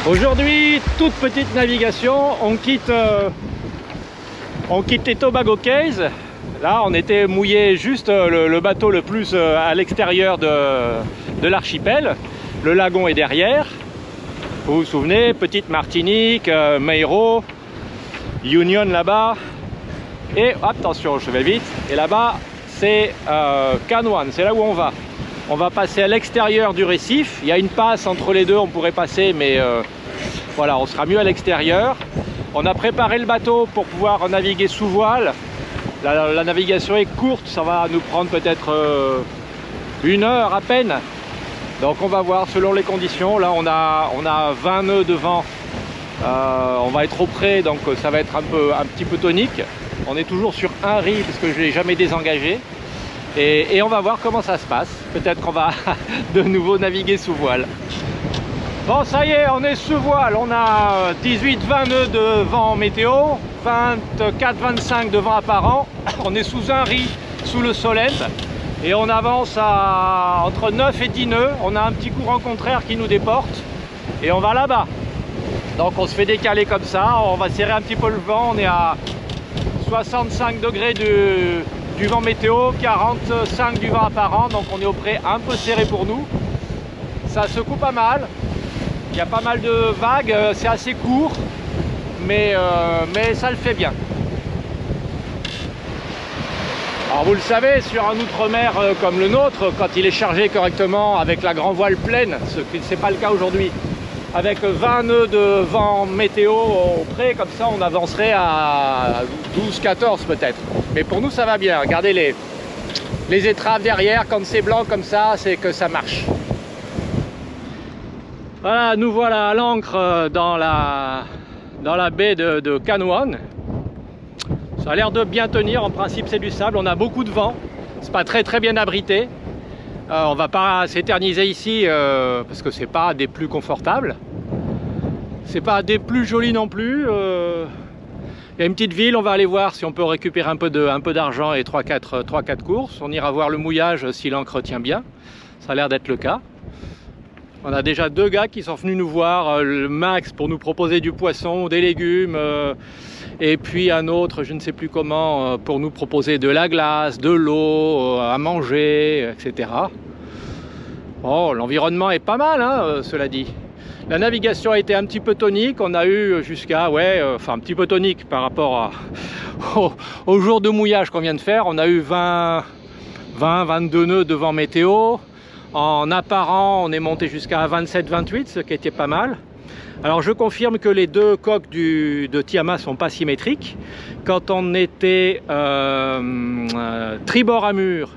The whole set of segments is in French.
Aujourd'hui, toute petite navigation, on quitte les Tobago Cays. Là, on était mouillé juste le bateau le plus à l'extérieur de l'archipel. Le lagon est derrière. Vous vous souvenez, petite Martinique, Mayro, Union là-bas. Et attention, je vais vite. Et là-bas, c'est Canoan, c'est là où on va. On va passer à l'extérieur du récif. Il y a une passe entre les deux, on pourrait passer, mais voilà, on sera mieux à l'extérieur. On a préparé le bateau pour pouvoir naviguer sous voile. La navigation est courte, ça va nous prendre peut-être 1 heure à peine. Donc on va voir selon les conditions. Là on a 20 nœuds de vent. On va être au près, donc ça va être un petit peu tonique. On est toujours sur un riz parce que je ne l'ai jamais désengagé. Et on va voir comment ça se passe. Peut-être qu'on va de nouveau naviguer sous voile. Bon, ça y est, on est sous voile. On a 18-20 nœuds de vent météo, 24-25 de vent apparent. On est sous un riz, sous le Solent. Et on avance à entre 9 et 10 nœuds. On a un petit courant contraire qui nous déporte. Et on va là-bas. Donc on se fait décaler comme ça. On va serrer un petit peu le vent. On est à 65 degrés du vent météo, 45 du vent apparent, donc on est au près un peu serré pour nous. Ça secoue pas mal, il y a pas mal de vagues, c'est assez court, mais ça le fait bien. Alors vous le savez, sur un outre-mer comme le nôtre, quand il est chargé correctement avec la grand voile pleine, ce qui n'est pas le cas aujourd'hui, avec 20 nœuds de vent météo au près, comme ça on avancerait à 12-14 peut-être. Mais pour nous ça va bien, regardez les étraves derrière, quand c'est blanc comme ça, c'est que ça marche. Voilà, nous voilà à l'ancre dans la baie de Canoan. Ça a l'air de bien tenir, en principe c'est du sable, on a beaucoup de vent, c'est pas très bien abrité. On va pas s'éterniser ici parce que c'est pas des plus confortables. C'est pas des plus jolis non plus. Il y a une petite ville, on va aller voir si on peut récupérer un peu d'argent et 3-4 courses. On ira voir le mouillage si l'encre tient bien. Ça a l'air d'être le cas. On a déjà 2 gars qui sont venus nous voir, le Max pour nous proposer du poisson, des légumes, et puis un autre, je ne sais plus comment, pour nous proposer de la glace, de l'eau, à manger, etc. Oh, l'environnement est pas mal, hein, cela dit. La navigation a été un petit peu tonique, on a eu jusqu'à, enfin un petit peu tonique par rapport au jour de mouillage qu'on vient de faire. On a eu 20-22 nœuds de vent météo. En apparent, on est monté jusqu'à 27-28, ce qui était pas mal. Alors je confirme que les 2 coques de Tiama sont pas symétriques. Quand on était tribord à mur,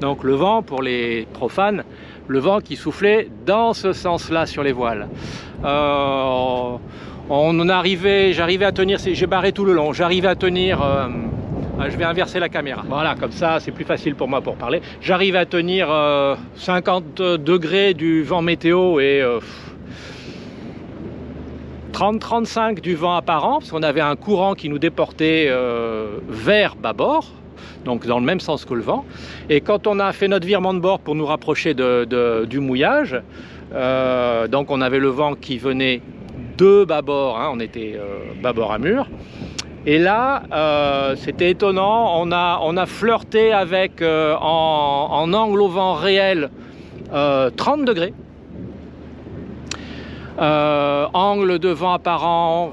donc le vent pour les profanes, le vent qui soufflait dans ce sens-là sur les voiles. J'arrivais à tenir, j'ai barré tout le long, j'arrivais à tenir, je vais inverser la caméra, voilà, comme ça c'est plus facile pour moi pour parler. J'arrivais à tenir 50 degrés du vent météo et 30-35 du vent apparent, parce qu'on avait un courant qui nous déportait vers bâbord, donc dans le même sens que le vent. Et quand on a fait notre virement de bord pour nous rapprocher du mouillage, donc on avait le vent qui venait de bâbord, hein, on était bâbord à mur. Et là, c'était étonnant, on a flirté avec, en angle au vent réel, 30 degrés. Angle de vent apparent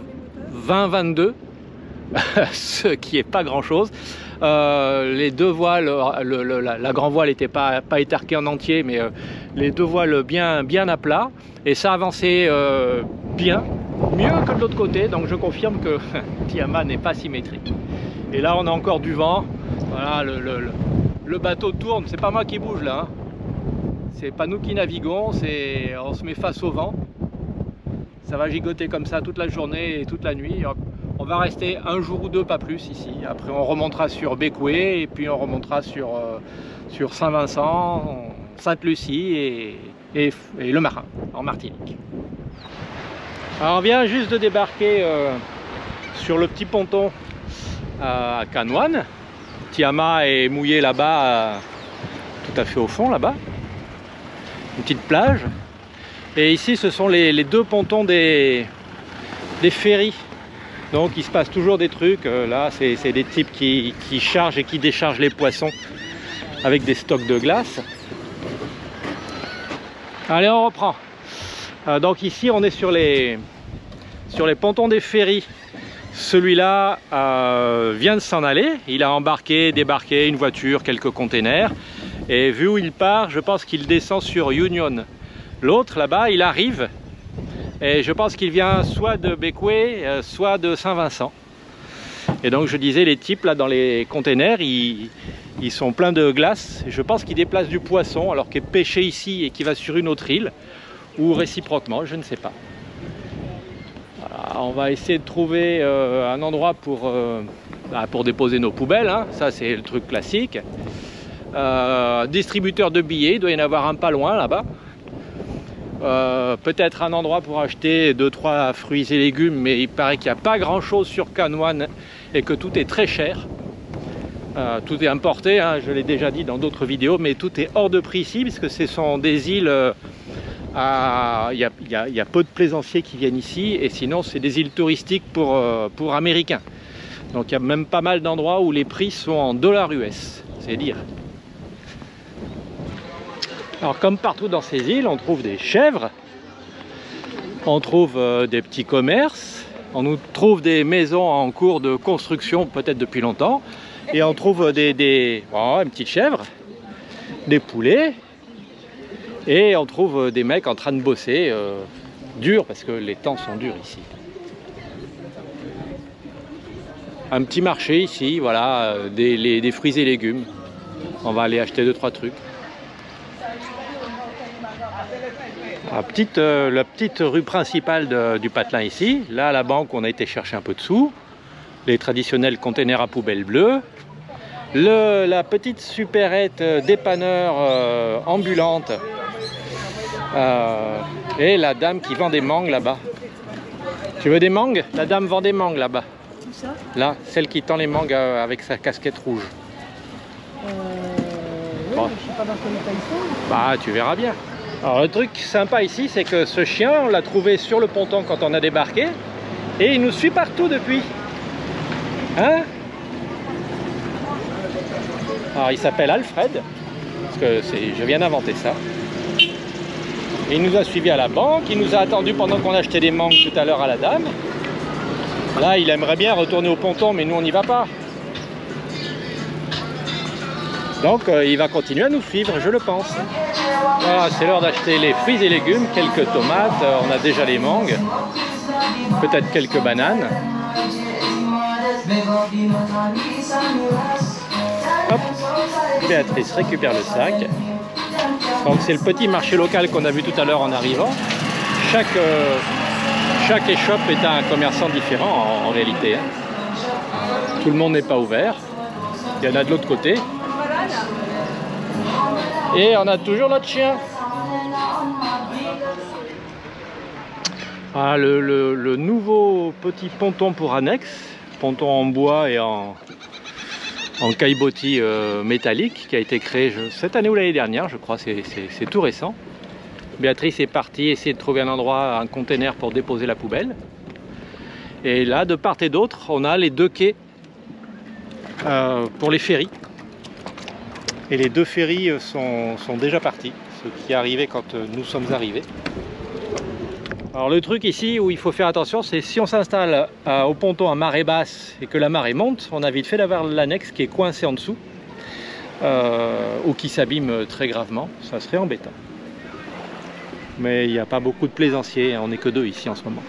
20-22, ce qui est pas grand chose. Les 2 voiles, la grand voile n'était pas étarquée en entier, mais les 2 voiles bien à plat, et ça avançait bien, mieux que de l'autre côté, donc je confirme que Tiama n'est pas symétrique. Et là on a encore du vent, voilà, le bateau tourne, c'est pas moi qui bouge là, hein. C'est pas nous qui naviguons, on se met face au vent. Ça va gigoter comme ça toute la journée et toute la nuit. On va rester 1 jour ou 2, pas plus ici. Après on remontera sur Bécoué et puis on remontera sur Saint-Vincent, Sainte-Lucie et Le Marin, en Martinique. Alors on vient juste de débarquer sur le petit ponton à Canoan. Tiama est mouillé là-bas, tout à fait au fond là-bas. Une petite plage. Et ici ce sont les deux pontons des ferries. Donc il se passe toujours des trucs. Là c'est des types qui chargent et qui déchargent les poissons avec des stocks de glace. Allez, on reprend. Donc ici on est sur les pontons des ferries. Celui-là vient de s'en aller. Il a embarqué, débarqué une voiture, quelques containers. Et vu où il part, je pense qu'il descend sur Union. L'autre là-bas, il arrive. Et je pense qu'il vient soit de Bequia, soit de Saint-Vincent. Et donc je disais, les types là dans les containers, ils sont pleins de glace. Je pense qu'ils déplacent du poisson alors qu'il est pêché ici et qu'il va sur une autre île. Ou réciproquement, je ne sais pas. Voilà, on va essayer de trouver un endroit pour déposer nos poubelles. Hein. Ça c'est le truc classique. Distributeur de billets, il doit y en avoir un pas loin là-bas. Peut-être un endroit pour acheter 2-3 fruits et légumes, mais il paraît qu'il n'y a pas grand chose sur Canouan et que tout est très cher. Tout est importé, hein, je l'ai déjà dit dans d'autres vidéos, mais tout est hors de prix ici parce que ce sont des îles, il y a peu de plaisanciers qui viennent ici, et sinon c'est des îles touristiques pour Américains. Donc il y a même pas mal d'endroits où les prix sont en dollars US, c'est dire. Alors comme partout dans ces îles, on trouve des chèvres, on trouve des petits commerces, on nous trouve des maisons en cours de construction peut-être depuis longtemps, et on trouve une petite chèvre, des poulets, et on trouve des mecs en train de bosser dur parce que les temps sont durs ici. Un petit marché ici, voilà, des fruits et légumes. On va aller acheter 2-3 trucs. La petite rue principale du Patelin ici. Là, à la banque, on a été chercher un peu de sous. Les traditionnels containers à poubelle bleue. La petite supérette dépanneur ambulante. Et la dame qui vend des mangues là-bas. Tu veux des mangues? La dame vend des mangues là-bas. Où ça? Là, celle qui tend les mangues avec sa casquette rouge. Oui, Bon. je ne sais pas dans quel état ils sont. Bah, tu verras bien. Alors le truc sympa ici, c'est que ce chien, on l'a trouvé sur le ponton quand on a débarqué, et il nous suit partout depuis. Hein? Alors il s'appelle Alfred, parce que je viens d'inventer ça. Et il nous a suivis à la banque, il nous a attendu pendant qu'on achetait des mangues tout à l'heure à la dame. Là, il aimerait bien retourner au ponton, mais nous on n'y va pas. Donc il va continuer à nous suivre, je le pense. Voilà, c'est l'heure d'acheter les fruits et légumes, quelques tomates, on a déjà les mangues, peut-être quelques bananes. Hop, Béatrice récupère le sac. Donc c'est le petit marché local qu'on a vu tout à l'heure en arrivant. Chaque échoppe est un commerçant différent en réalité. Hein. Tout le monde n'est pas ouvert. Il y en a de l'autre côté. Et on a toujours notre chien. Ah, le nouveau petit ponton pour annexe, ponton en bois et en caillebotis métallique qui a été créé cette année ou l'année dernière, je crois, c'est tout récent. Béatrice est partie essayer de trouver un endroit, un container pour déposer la poubelle. Et là, de part et d'autre, on a les deux quais pour les ferries. Et les deux ferries sont déjà partis, ceux qui arrivaient quand nous sommes arrivés. Alors le truc ici où il faut faire attention, c'est si on s'installe au ponton à marée basse et que la marée monte, on a vite fait d'avoir l'annexe qui est coincée en dessous ou qui s'abîme très gravement, ça serait embêtant. Mais il n'y a pas beaucoup de plaisanciers, on n'est que 2 ici en ce moment.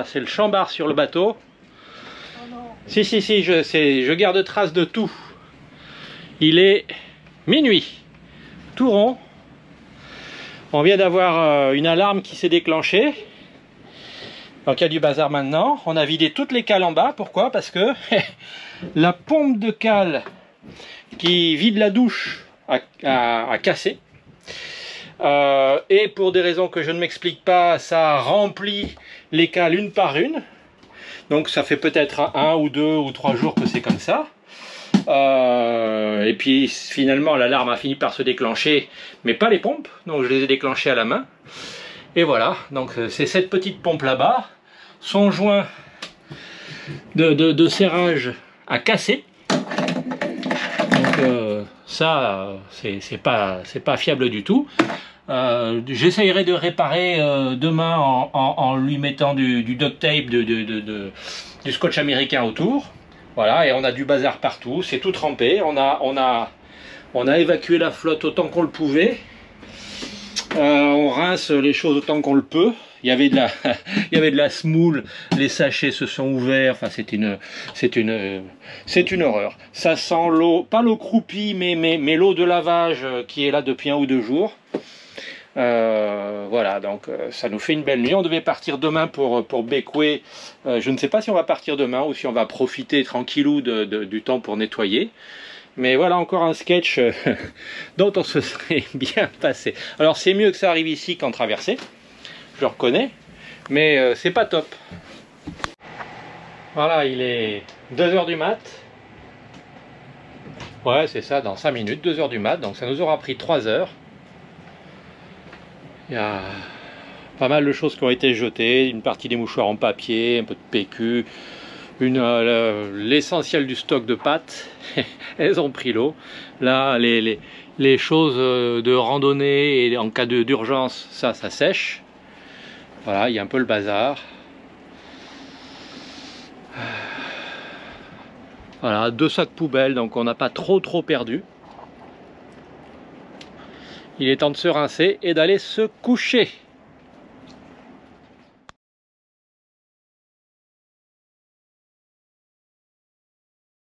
c'est le chambard sur le bateau. Oh non. Si, je garde trace de tout. Il est minuit, tout rond. On vient d'avoir une alarme qui s'est déclenchée. Donc il y a du bazar maintenant. On a vidé toutes les cales en bas. Pourquoi? Parce que la pompe de cale qui vide la douche a cassé. Et pour des raisons que je ne m'explique pas, ça remplit les cales une par une. Donc ça fait peut-être 1 ou 2 ou 3 jours que c'est comme ça. Et puis finalement l'alarme a fini par se déclencher, mais pas les pompes, donc je les ai déclenchées à la main. Et voilà, donc c'est cette petite pompe là-bas. Son joint de serrage a cassé. Donc ça, c'est pas fiable du tout. J'essayerai de réparer demain en lui mettant du duct tape, du scotch américain autour. Voilà, et on a du bazar partout, c'est tout trempé. On a évacué la flotte autant qu'on le pouvait. On rince les choses autant qu'on le peut. Il y avait de la semoule, les sachets se sont ouverts. Enfin, c'est une horreur. Ça sent l'eau, pas l'eau croupie, mais l'eau de lavage qui est là depuis 1 ou 2 jours. Voilà, donc ça nous fait une belle nuit. On devait partir demain pour Bécoué. Je ne sais pas si on va partir demain ou si on va profiter tranquillou du temps pour nettoyer. Mais voilà encore un sketch dont on se serait bien passé. Alors c'est mieux que ça arrive ici qu'en traversée, je le reconnais, mais c'est pas top. Voilà, il est 2 h du mat. Ouais, c'est ça, dans 5 minutes, 2 h du mat, donc ça nous aura pris 3 heures. Il y a pas mal de choses qui ont été jetées, une partie des mouchoirs en papier, un peu de PQ, l'essentiel du stock de pâtes, elles ont pris l'eau. Là, les choses de randonnée et en cas d'urgence, ça sèche. Voilà, il y a un peu le bazar. Voilà, 2 sacs poubelles, donc on n'a pas trop perdu. Il est temps de se rincer et d'aller se coucher.